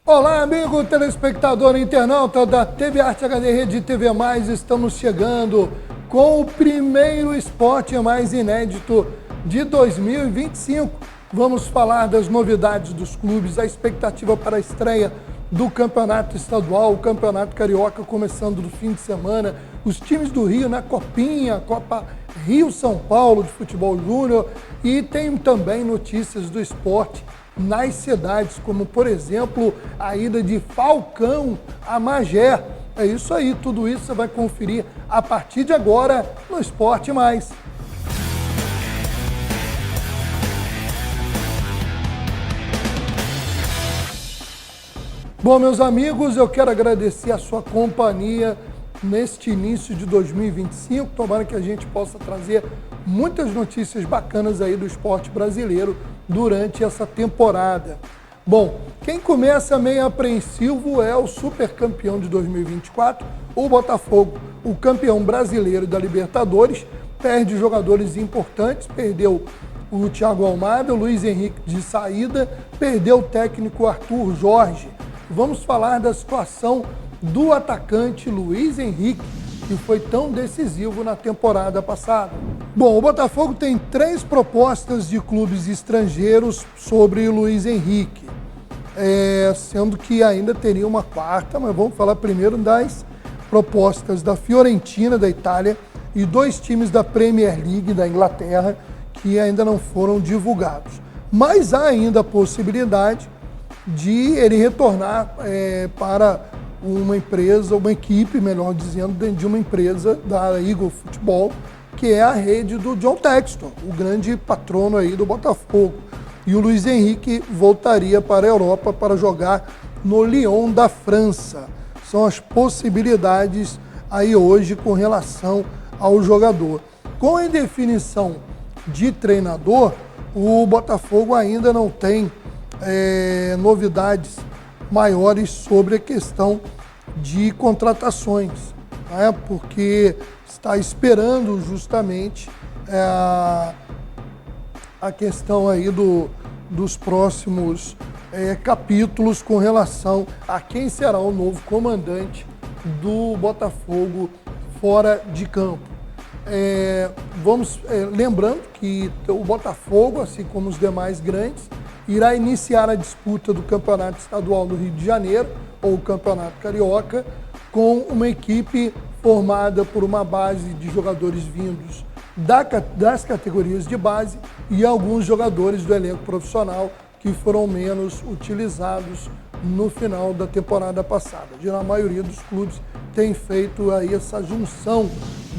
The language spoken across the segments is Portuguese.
Olá, amigo telespectador e internauta da TV Arte HD Rede TV+, estamos chegando com o primeiro esporte mais inédito de 2025. Vamos falar das novidades dos clubes, a expectativa para a estreia do Campeonato Estadual, o Campeonato Carioca começando no fim de semana, os times do Rio na Copinha, Copa Rio-São Paulo de Futebol Júnior, e tem também notícias do esporte nas cidades, como por exemplo a ida de Falcão a Magé. É isso aí, tudo isso você vai conferir a partir de agora no Esporte Mais. Bom, meus amigos, eu quero agradecer a sua companhia neste início de 2025. Tomara que a gente possa trazer muitas notícias bacanas aí do esporte brasileiro durante essa temporada. Bom, quem começa meio apreensivo é o supercampeão de 2024, o Botafogo, o campeão brasileiro da Libertadores, perde jogadores importantes, perdeu o Thiago Almada, o Luiz Henrique de saída, perdeu o técnico Arthur Jorge. Vamos falar da situação do atacante Luiz Henrique, que foi tão decisivo na temporada passada. Bom, o Botafogo tem 3 propostas de clubes estrangeiros sobre o Luiz Henrique, sendo que ainda teria uma quarta, mas vamos falar primeiro das propostas da Fiorentina, da Itália, e 2 times da Premier League, da Inglaterra, que ainda não foram divulgados. Mas há ainda a possibilidade de ele retornar para uma empresa, uma equipe, melhor dizendo, dentro de uma empresa da Eagle Futebol, que é a rede do John Textor, o grande patrono aí do Botafogo. E o Luiz Henrique voltaria para a Europa para jogar no Lyon da França. São as possibilidades aí hoje com relação ao jogador. Com a indefinição de treinador, o Botafogo ainda não tem novidades maiores sobre a questão de contratações, né? Porque está esperando justamente a questão aí dos próximos capítulos com relação a quem será o novo comandante do Botafogo fora de campo. Lembrando que o Botafogo, assim como os demais grandes, irá iniciar a disputa do Campeonato Estadual do Rio de Janeiro, ou o Campeonato Carioca, com uma equipe formada por uma base de jogadores vindos das categorias de base e alguns jogadores do elenco profissional que foram menos utilizados no final da temporada passada. A maioria dos clubes tem feito aí essa junção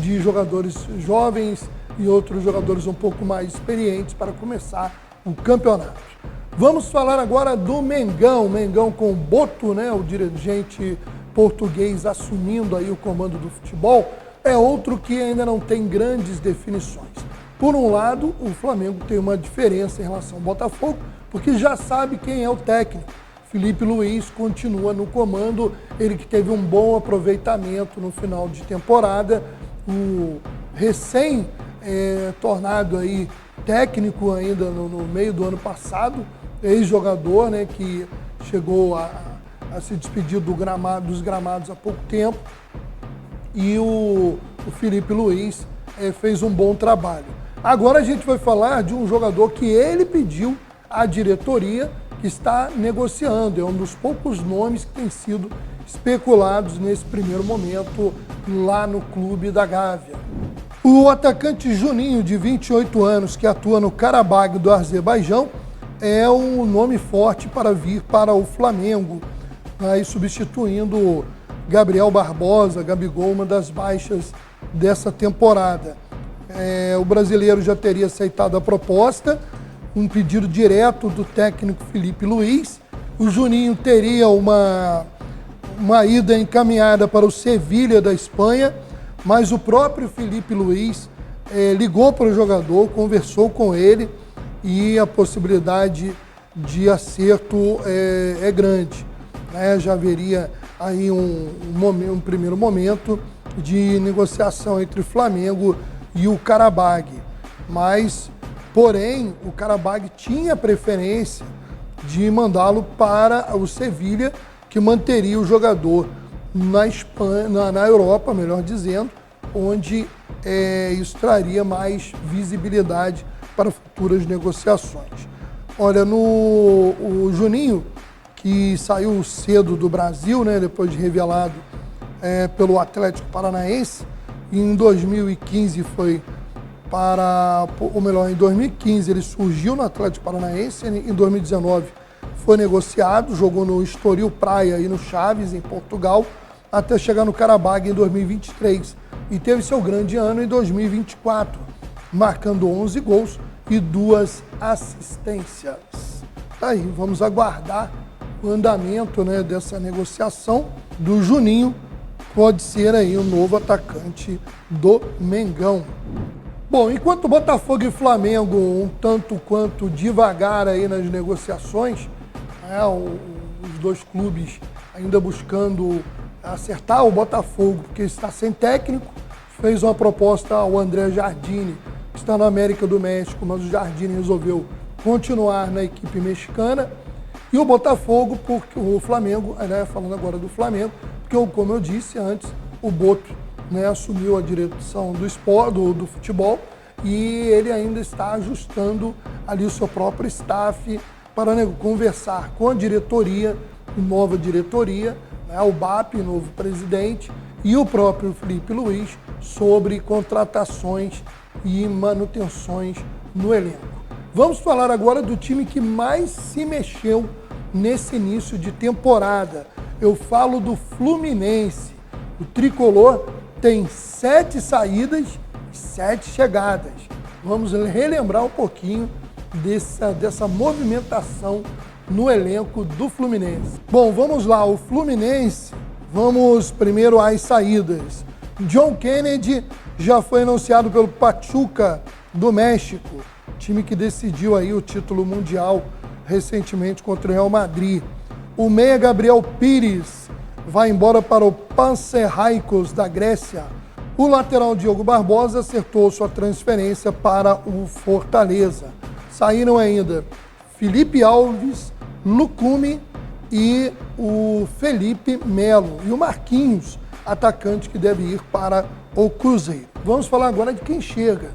de jogadores jovens e outros jogadores um pouco mais experientes para começar o campeonato. Vamos falar agora do Mengão. Mengão com o Boto, né, o dirigente português assumindo aí o comando do futebol, é outro que ainda não tem grandes definições. Por um lado, o Flamengo tem uma diferença em relação ao Botafogo, porque já sabe quem é o técnico. Felipe Luiz continua no comando, ele que teve um bom aproveitamento no final de temporada, o recém-tornado aí técnico ainda no meio do ano passado, ex-jogador, né, que chegou a se despedir dos gramados há pouco tempo, e o Felipe Luiz fez um bom trabalho. Agora a gente vai falar de um jogador que ele pediu à diretoria, que está negociando, é um dos poucos nomes que tem sido especulados nesse primeiro momento lá no clube da Gávea. O atacante Juninho, de 28 anos, que atua no Karabag do Azerbaijão, é um nome forte para vir para o Flamengo, aí substituindo Gabriel Barbosa, Gabigol, uma das baixas dessa temporada. O brasileiro já teria aceitado a proposta, um pedido direto do técnico Felipe Luiz. O Juninho teria uma ida encaminhada para o Sevilha da Espanha, mas o próprio Felipe Luiz ligou para o jogador, conversou com ele e a possibilidade de acerto é grande. Já haveria aí um primeiro momento de negociação entre o Flamengo e o Karabag, mas, porém, o Karabag tinha preferência de mandá-lo para o Sevilha, que manteria o jogador na Espanha, na Europa, melhor dizendo, onde isso traria mais visibilidade para futuras negociações. Olha, o Juninho, que saiu cedo do Brasil, né, depois de revelado pelo Atlético Paranaense, e em 2015 foi em 2015 ele surgiu no Atlético Paranaense, em 2019 foi negociado, jogou no Estoril Praia e no Chaves, em Portugal, até chegar no Qarabag em 2023. E teve seu grande ano em 2024, marcando 11 gols e 2 assistências. Tá aí, vamos aguardar o andamento, né, dessa negociação do Juninho, pode ser aí o novo atacante do Mengão. Bom, enquanto Botafogo e Flamengo um tanto quanto devagar aí nas negociações, os dois clubes ainda buscando acertar, o Botafogo, porque está sem técnico, fez uma proposta ao André Jardine, que está na América do México, mas o Jardine resolveu continuar na equipe mexicana, e o Botafogo, porque o Flamengo, falando agora do Flamengo, porque, como eu disse antes, o Boto, né, assumiu a direção do esporte, do futebol, e ele ainda está ajustando ali o seu próprio staff para, né, conversar com a diretoria, nova diretoria, né, o BAP, novo presidente, e o próprio Felipe Luiz sobre contratações e manutenções no elenco. Vamos falar agora do time que mais se mexeu nesse início de temporada. Eu falo do Fluminense. O tricolor tem 7 saídas e 7 chegadas. Vamos relembrar um pouquinho dessa movimentação no elenco do Fluminense. Bom, vamos lá, o Fluminense, vamos primeiro às saídas. John Kennedy já foi anunciado pelo Pachuca do México, time que decidiu aí o título mundial recentemente contra o Real Madrid. O meia Gabriel Pires vai embora para o Panathinaikos da Grécia. O lateral Diogo Barbosa acertou sua transferência para o Fortaleza. Saíram ainda Felipe Alves, Lucumi e o Felipe Melo. E o Marquinhos, atacante que deve ir para o Cruzeiro. Vamos falar agora de quem chega.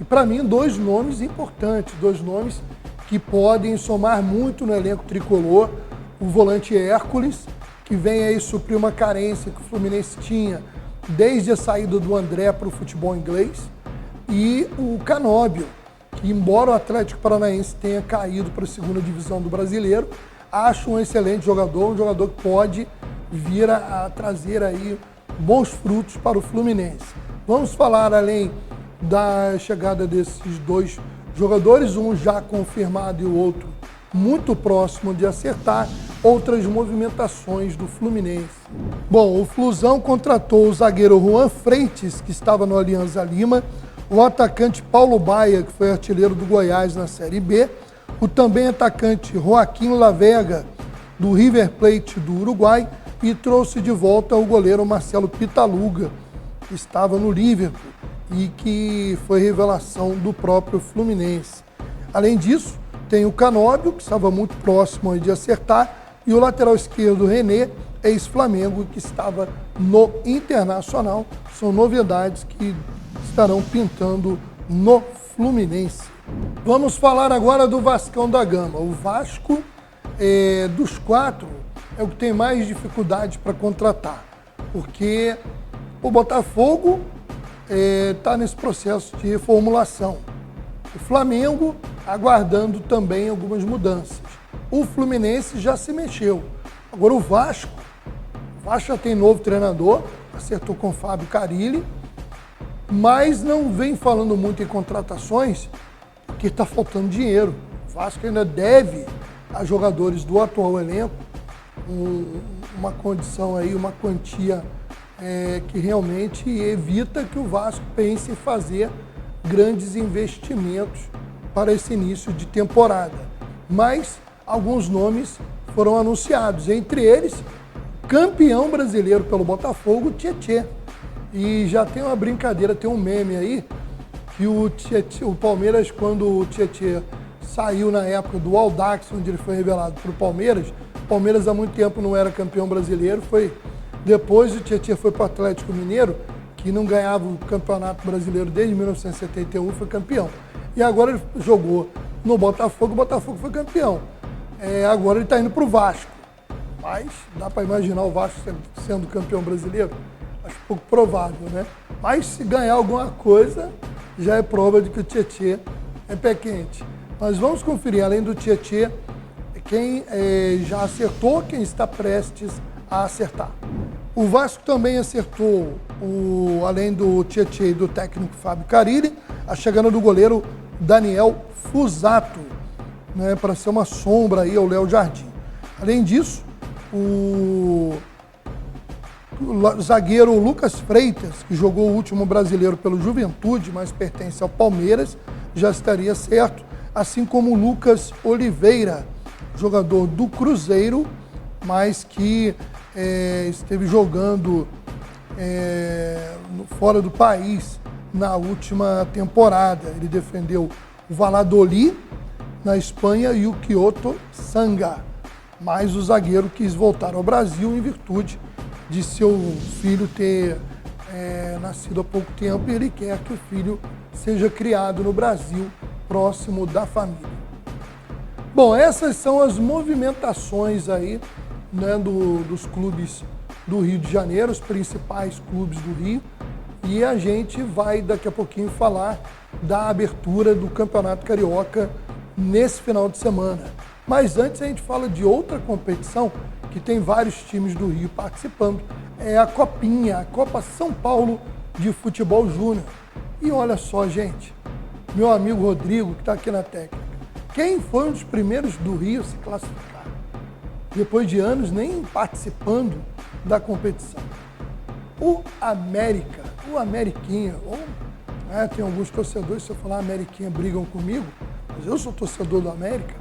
E para mim, 2 nomes importantes, 2 nomes que podem somar muito no elenco tricolor. O volante Hércules, que vem aí suprir uma carência que o Fluminense tinha desde a saída do André para o futebol inglês. E o Canóbio, que embora o Atlético Paranaense tenha caído para a 2ª divisão do Brasileiro, acho um excelente jogador, um jogador que pode vir a trazer aí bons frutos para o Fluminense. Vamos falar além da chegada desses 2 jogadores, um já confirmado e o outro muito próximo de acertar, outras movimentações do Fluminense. Bom, o Flusão contratou o zagueiro Juan Freitas, que estava no Alianza Lima, o atacante Paulo Baia, que foi artilheiro do Goiás na Série B, o também atacante Joaquim Lavega, do River Plate do Uruguai, e trouxe de volta o goleiro Marcelo Pitaluga, que estava no Liverpool e que foi revelação do próprio Fluminense. Além disso, tem o Canóbio, que estava muito próximo de acertar, e o lateral esquerdo René, ex-Flamengo, que estava no Internacional. São novidades que estarão pintando no Fluminense. Vamos falar agora do Vascão da Gama. O Vasco, dos 4, é o que tem mais dificuldade para contratar, porque o Botafogo está nesse processo de reformulação. O Flamengo aguardando também algumas mudanças. O Fluminense já se mexeu. Agora o Vasco já tem novo treinador, acertou com o Fábio Carille, mas não vem falando muito em contratações, porque está faltando dinheiro. O Vasco ainda deve a jogadores do atual elenco uma condição aí, uma quantia que realmente evita que o Vasco pense em fazer grandes investimentos para esse início de temporada. Mas alguns nomes foram anunciados, entre eles, campeão brasileiro pelo Botafogo, Tietê. E já tem uma brincadeira, tem um meme aí, que o Palmeiras, quando o Tietê saiu na época do Audax, onde ele foi revelado para o Palmeiras. O Palmeiras há muito tempo não era campeão brasileiro, foi depois o Tietê foi para o Atlético Mineiro, que não ganhava o Campeonato Brasileiro desde 1971, foi campeão. E agora ele jogou no Botafogo, o Botafogo foi campeão. Agora ele está indo para o Vasco. Mas dá para imaginar o Vasco sendo campeão brasileiro? Acho pouco provável, né? Mas se ganhar alguma coisa, já é prova de que o Tietê é pé quente. Mas vamos conferir, além do Tietê, quem já acertou, quem está prestes a acertar. O Vasco também acertou, além do Tietê e do técnico Fábio Carille, a chegada do goleiro Daniel Fusato, né, para ser uma sombra aí ao Léo Jardim. Além disso, o zagueiro Lucas Freitas, que jogou o último brasileiro pelo Juventude, mas pertence ao Palmeiras, já estaria certo, assim como o Lucas Oliveira, jogador do Cruzeiro, mas que esteve jogando fora do país na última temporada. Ele defendeu o Valladolid na Espanha e o Kyoto Sanga, mas o zagueiro quis voltar ao Brasil em virtude de seu filho ter nascido há pouco tempo e ele quer que o filho seja criado no Brasil, próximo da família. Bom, essas são as movimentações aí, né, dos clubes do Rio de Janeiro, os principais clubes do Rio, e a gente vai daqui a pouquinho falar da abertura do Campeonato Carioca nesse final de semana. Mas antes a gente fala de outra competição que tem vários times do Rio participando, é a Copinha, a Copa São Paulo de Futebol Júnior. E olha só, gente, meu amigo Rodrigo, que está aqui na técnica, quem foi um dos primeiros do Rio a se classificar? Depois de anos nem participando da competição. O América, o Ameriquinha, tem alguns torcedores, se eu falar Ameriquinha, brigam comigo, mas eu sou torcedor do América,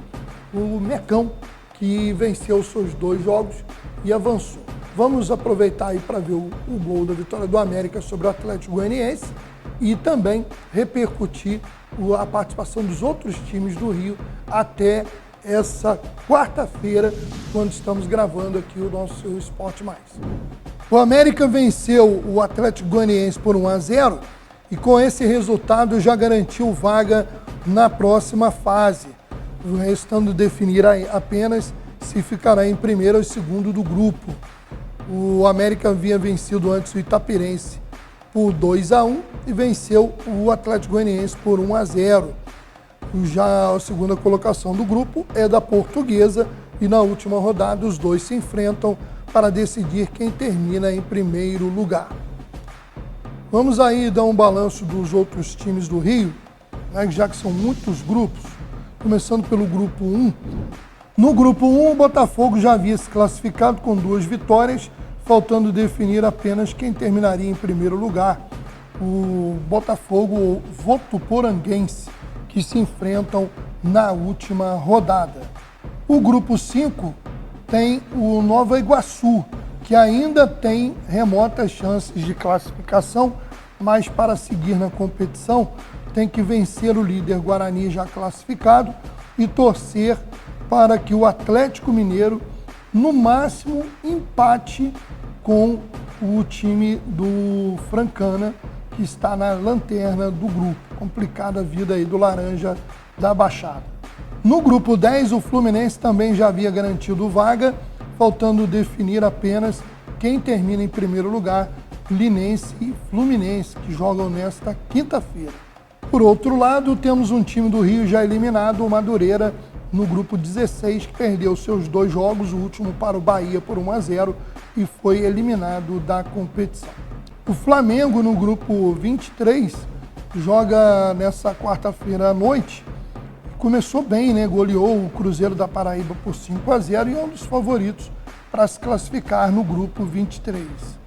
o Mecão, que venceu os seus 2 jogos e avançou. Vamos aproveitar aí para ver o gol da vitória do América sobre o Atlético Goianiense e também repercutir a participação dos outros times do Rio até essa quarta-feira, quando estamos gravando aqui o nosso Esporte Mais. O América venceu o Atlético Goianiense por 1-0 e com esse resultado já garantiu vaga na próxima fase, restando definir apenas se ficará em primeiro ou segundo do grupo. O América havia vencido antes o Itapirense por 2-1 e venceu o Atlético Goianiense por 1-0. Já a segunda colocação do grupo é da Portuguesa e na última rodada os dois se enfrentam para decidir quem termina em primeiro lugar. Vamos aí dar um balanço dos outros times do Rio, né, já que são muitos grupos, começando pelo grupo 1. No grupo 1, o Botafogo já havia se classificado com 2 vitórias, faltando definir apenas quem terminaria em primeiro lugar. O Botafogo ou Votuporanguense, que se enfrentam na última rodada. O grupo 5 tem o Nova Iguaçu, que ainda tem remotas chances de classificação, mas para seguir na competição tem que vencer o líder Guarani já classificado e torcer para que o Atlético Mineiro, no máximo, empate com o time do Francana, que está na lanterna do grupo. Complicada a vida aí do Laranja da Baixada. No grupo 10, o Fluminense também já havia garantido vaga, faltando definir apenas quem termina em primeiro lugar, Linense e Fluminense, que jogam nesta quinta-feira. Por outro lado, temos um time do Rio já eliminado, o Madureira, no grupo 16, que perdeu seus 2 jogos, o último para o Bahia por 1-0 e foi eliminado da competição. O Flamengo, no grupo 23, joga nessa quarta-feira à noite. Começou bem, né? Goleou o Cruzeiro da Paraíba por 5-0 e é um dos favoritos para se classificar no grupo 23.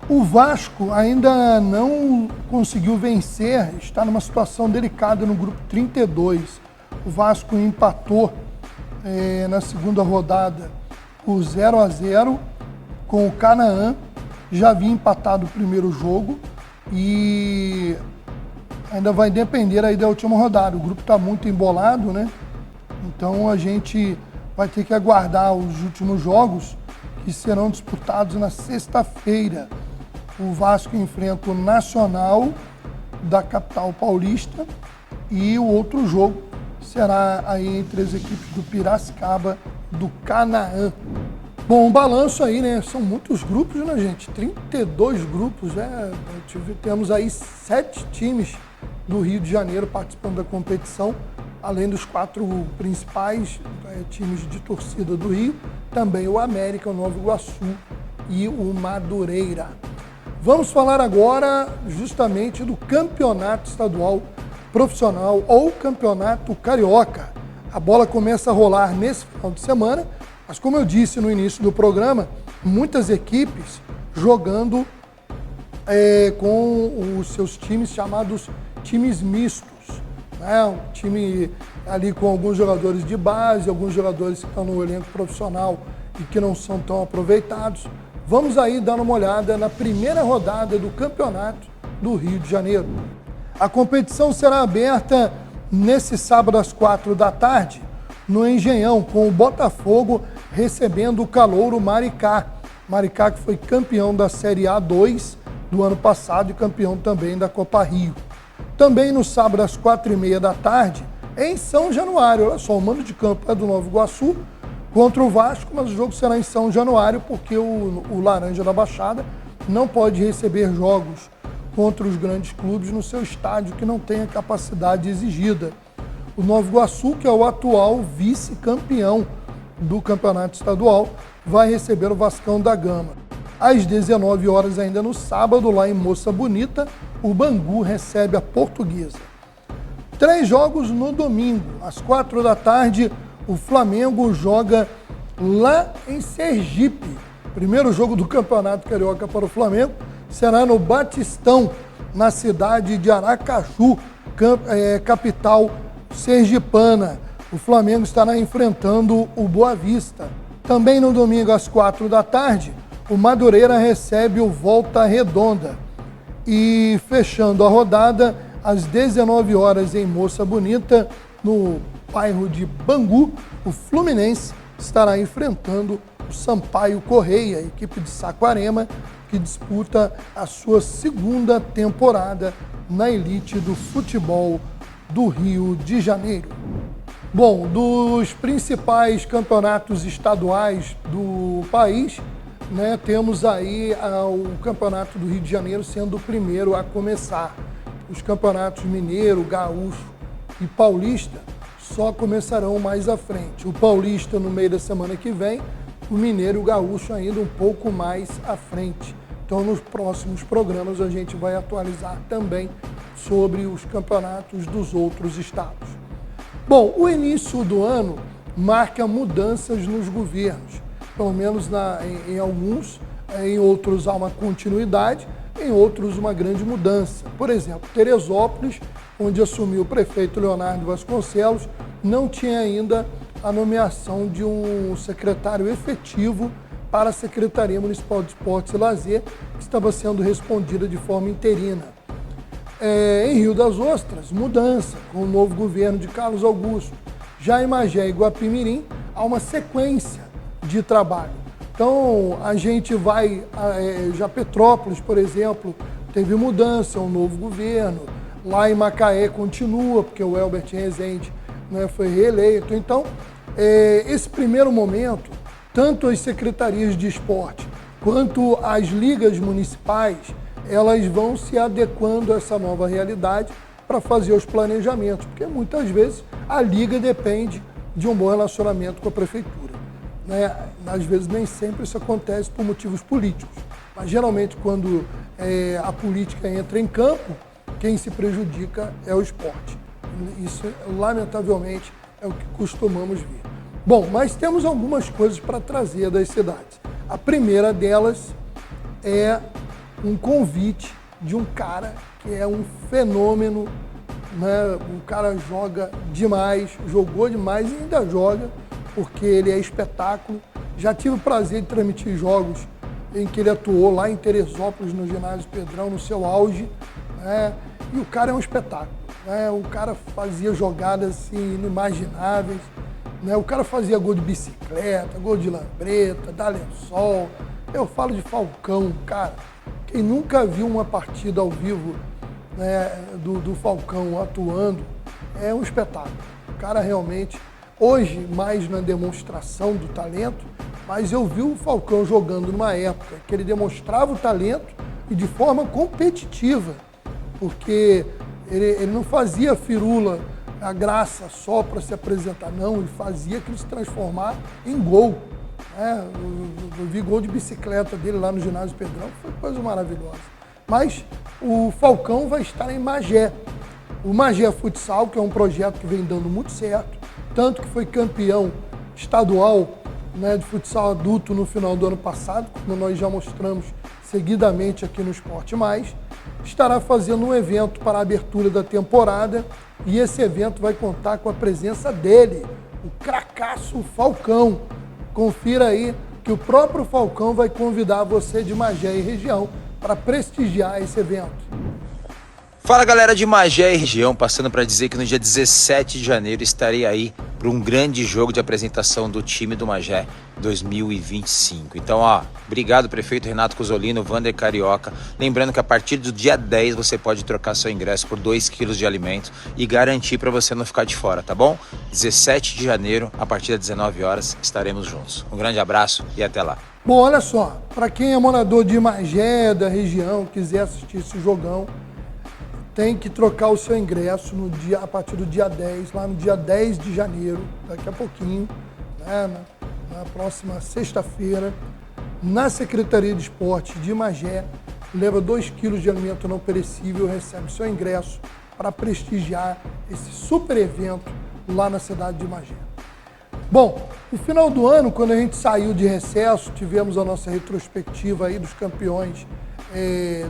O Vasco ainda não conseguiu vencer, está numa situação delicada no grupo 32. O Vasco empatou na segunda rodada por 0-0 com o Canaã, já havia empatado o primeiro jogo e ainda vai depender aí da última rodada. O grupo está muito embolado, né? Então a gente vai ter que aguardar os últimos jogos que serão disputados na sexta-feira. O Vasco enfrenta o Nacional da capital paulista e o outro jogo será aí entre as equipes do Piracicaba, do Canaã. Bom, um balanço aí, né? São muitos grupos, né, gente? 32 grupos, né? Temos aí 7 times do Rio de Janeiro participando da competição, além dos 4 principais times de torcida do Rio, também o América, o Nova Iguaçu e o Madureira. Vamos falar agora justamente do campeonato estadual profissional ou campeonato carioca. A bola começa a rolar nesse final de semana, mas como eu disse no início do programa, muitas equipes jogando com os seus times chamados times mistos. Um time ali com alguns jogadores de base, alguns jogadores que estão no elenco profissional e que não são tão aproveitados. Vamos aí dar uma olhada na primeira rodada do campeonato do Rio de Janeiro. A competição será aberta nesse sábado às 4 da tarde, no Engenhão, com o Botafogo recebendo o Calouro Maricá. Maricá que foi campeão da Série A2 do ano passado e campeão também da Copa Rio. Também no sábado às 4h30 da tarde, em São Januário. Olha só, o mando de campo é do Nova Iguaçu contra o Vasco, mas o jogo será em São Januário porque o Laranja da Baixada não pode receber jogos contra os grandes clubes no seu estádio que não tem a capacidade exigida. O Nova Iguaçu, que é o atual vice-campeão do campeonato estadual, vai receber o Vascão da Gama. Às 19 horas ainda no sábado, lá em Moça Bonita, o Bangu recebe a Portuguesa. 3 jogos no domingo. Às 4 da tarde, o Flamengo joga lá em Sergipe. Primeiro jogo do Campeonato Carioca para o Flamengo será no Batistão, na cidade de Aracaju, capital sergipana. O Flamengo estará enfrentando o Boa Vista. Também no domingo, às 4 da tarde, o Madureira recebe o Volta Redonda. E fechando a rodada, às 19 horas em Moça Bonita, no bairro de Bangu, o Fluminense estará enfrentando o Sampaio Correia, a equipe de Saquarema, que disputa a sua segunda temporada na elite do futebol do Rio de Janeiro. Bom, dos principais campeonatos estaduais do país, né, temos aí o Campeonato do Rio de Janeiro sendo o primeiro a começar. Os campeonatos Mineiro, Gaúcho e Paulista só começarão mais à frente. O Paulista no meio da semana que vem, o Mineiro e o Gaúcho ainda um pouco mais à frente. Então, nos próximos programas, a gente vai atualizar também sobre os campeonatos dos outros estados. Bom, o início do ano marca mudanças nos governos, pelo menos em alguns, em outros há uma continuidade, em outros uma grande mudança. Por exemplo, Teresópolis, onde assumiu o prefeito Leonardo Vasconcelos, não tinha ainda a nomeação de um secretário efetivo para a Secretaria Municipal de Esportes e Lazer, que estava sendo respondida de forma interina. Em Rio das Ostras, mudança, com o novo governo de Carlos Augusto. Já em Magé e Guapimirim, há uma sequência de trabalho. Então, a gente vai, já Petrópolis, por exemplo, teve mudança, um novo governo. Lá em Macaé continua, porque o Elbert Rezende, né, foi reeleito. Então, esse primeiro momento, tanto as secretarias de esporte quanto as ligas municipais, elas vão se adequando a essa nova realidade para fazer os planejamentos, porque muitas vezes a liga depende de um bom relacionamento com a prefeitura, né? Às vezes nem sempre isso acontece por motivos políticos, mas geralmente quando a política entra em campo, quem se prejudica é o esporte. Isso, lamentavelmente, é o que costumamos ver. Bom, mas temos algumas coisas para trazer das cidades. A primeira delas é um convite de um cara que é um fenômeno, né? O cara joga demais, jogou demais e ainda joga, porque ele é espetáculo. Já tive o prazer de transmitir jogos em que ele atuou lá em Teresópolis, no ginásio Pedrão, no seu auge, né? E o cara é um espetáculo, né? O cara fazia jogadas assim, inimagináveis. né? O cara fazia gol de bicicleta, gol de lambreta, dá lençol. Eu falo de Falcão, cara. Quem nunca viu uma partida ao vivo, né, do Falcão atuando, é um espetáculo. O cara realmente, hoje mais na demonstração do talento, mas eu vi o Falcão jogando numa época que ele demonstrava o talento e de forma competitiva, porque ele não fazia firula, a graça só para se apresentar, não, ele fazia aquilo se transformar em gol. Né? Eu vi gol de bicicleta dele lá no ginásio Pedrão, foi coisa maravilhosa. Mas o Falcão vai estar em Magé. O Magé Futsal, que é um projeto que vem dando muito certo, tanto que foi campeão estadual, né, de futsal adulto no final do ano passado, como nós já mostramos seguidamente aqui no Esporte Mais, estará fazendo um evento para a abertura da temporada e esse evento vai contar com a presença dele, o cracaço Falcão. Confira aí que o próprio Falcão vai convidar você de Magé e região para prestigiar esse evento. Fala galera de Magé e região, passando para dizer que no dia 17 de janeiro estarei aí para um grande jogo de apresentação do time do Magé 2025. Então, ó, obrigado prefeito Renato Cusolino, Wander Carioca. Lembrando que a partir do dia 10 você pode trocar seu ingresso por 2 quilos de alimento e garantir para você não ficar de fora, tá bom? 17 de janeiro, a partir das 19 horas, estaremos juntos. Um grande abraço e até lá. Bom, olha só, para quem é morador de Magé, da região, quiser assistir esse jogão, tem que trocar o seu ingresso a partir do dia 10, lá no dia 10 de janeiro, daqui a pouquinho, né, na próxima sexta-feira, na Secretaria de Esporte de Magé, leva 2 quilos de alimento não perecível, recebe seu ingresso para prestigiar esse super evento lá na cidade de Magé. Bom, no final do ano, quando a gente saiu de recesso, tivemos a nossa retrospectiva aí dos campeões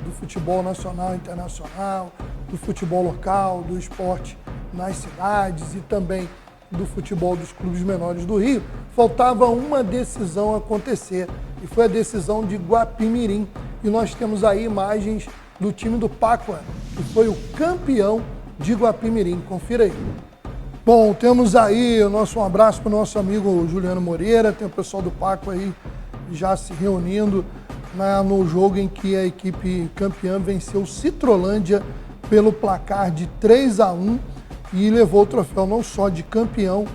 do futebol nacional e internacional, do futebol local, do esporte nas cidades e também do futebol dos clubes menores do Rio, faltava uma decisão acontecer e foi a decisão de Guapimirim. E nós temos aí imagens do time do Pacua, que foi o campeão de Guapimirim. Confira aí. Bom, temos aí um abraço para o nosso amigo Juliano Moreira, tem o pessoal do Pacua aí já se reunindo no jogo em que a equipe campeã venceu Citrolândia pelo placar de 3-1 e levou o troféu não só de campeão,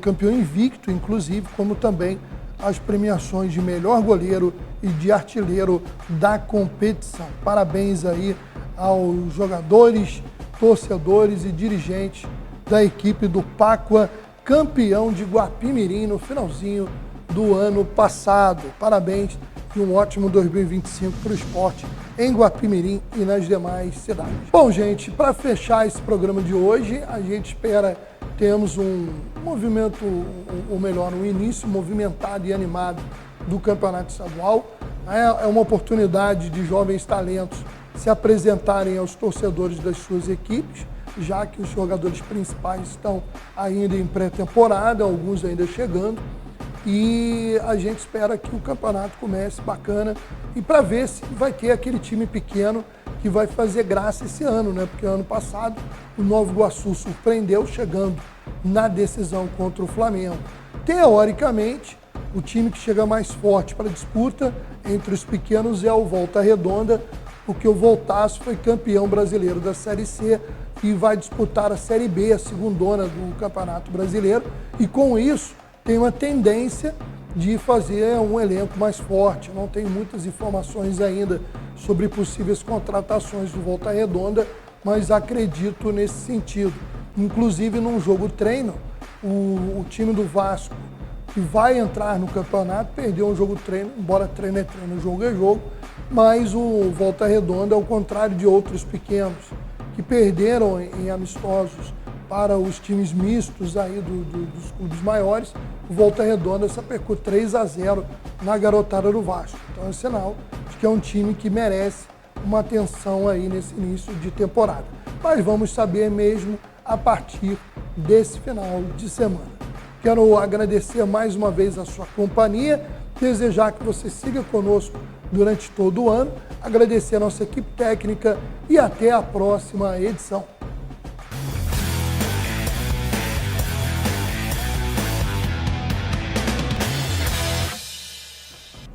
campeão invicto, inclusive, como também as premiações de melhor goleiro e de artilheiro da competição. Parabéns aí aos jogadores, torcedores e dirigentes da equipe do Pacua, campeão de Guapimirim no finalzinho do ano passado. Parabéns e um ótimo 2025 para o esporte em Guapimirim e nas demais cidades. Bom, gente, para fechar esse programa de hoje, a gente espera termos um movimento, ou melhor, um início movimentado e animado do campeonato estadual. É uma oportunidade de jovens talentos se apresentarem aos torcedores das suas equipes, já que os jogadores principais estão ainda em pré-temporada, alguns ainda chegando. E a gente espera que o campeonato comece bacana e para ver se vai ter aquele time pequeno que vai fazer graça esse ano, né? Porque ano passado o Nova Iguaçu surpreendeu chegando na decisão contra o Flamengo. Teoricamente, o time que chega mais forte para a disputa entre os pequenos é o Volta Redonda, porque o Voltaço foi campeão brasileiro da Série C e vai disputar a Série B, a segundona do Campeonato Brasileiro, e com isso tem uma tendência de fazer um elenco mais forte. Não tenho muitas informações ainda sobre possíveis contratações do Volta Redonda, mas acredito nesse sentido. Inclusive, num jogo treino, o time do Vasco, que vai entrar no campeonato, perdeu um jogo treino, embora treino é treino, jogo é jogo, mas o Volta Redonda, ao contrário de outros pequenos, que perderam em amistosos para os times mistos aí dos clubes maiores, o Volta Redonda sapecou 3-0 na garotada do Vasco. Então é sinal de que é um time que merece uma atenção aí nesse início de temporada. Mas vamos saber mesmo a partir desse final de semana. Quero agradecer mais uma vez a sua companhia, desejar que você siga conosco durante todo o ano, agradecer a nossa equipe técnica e até a próxima edição.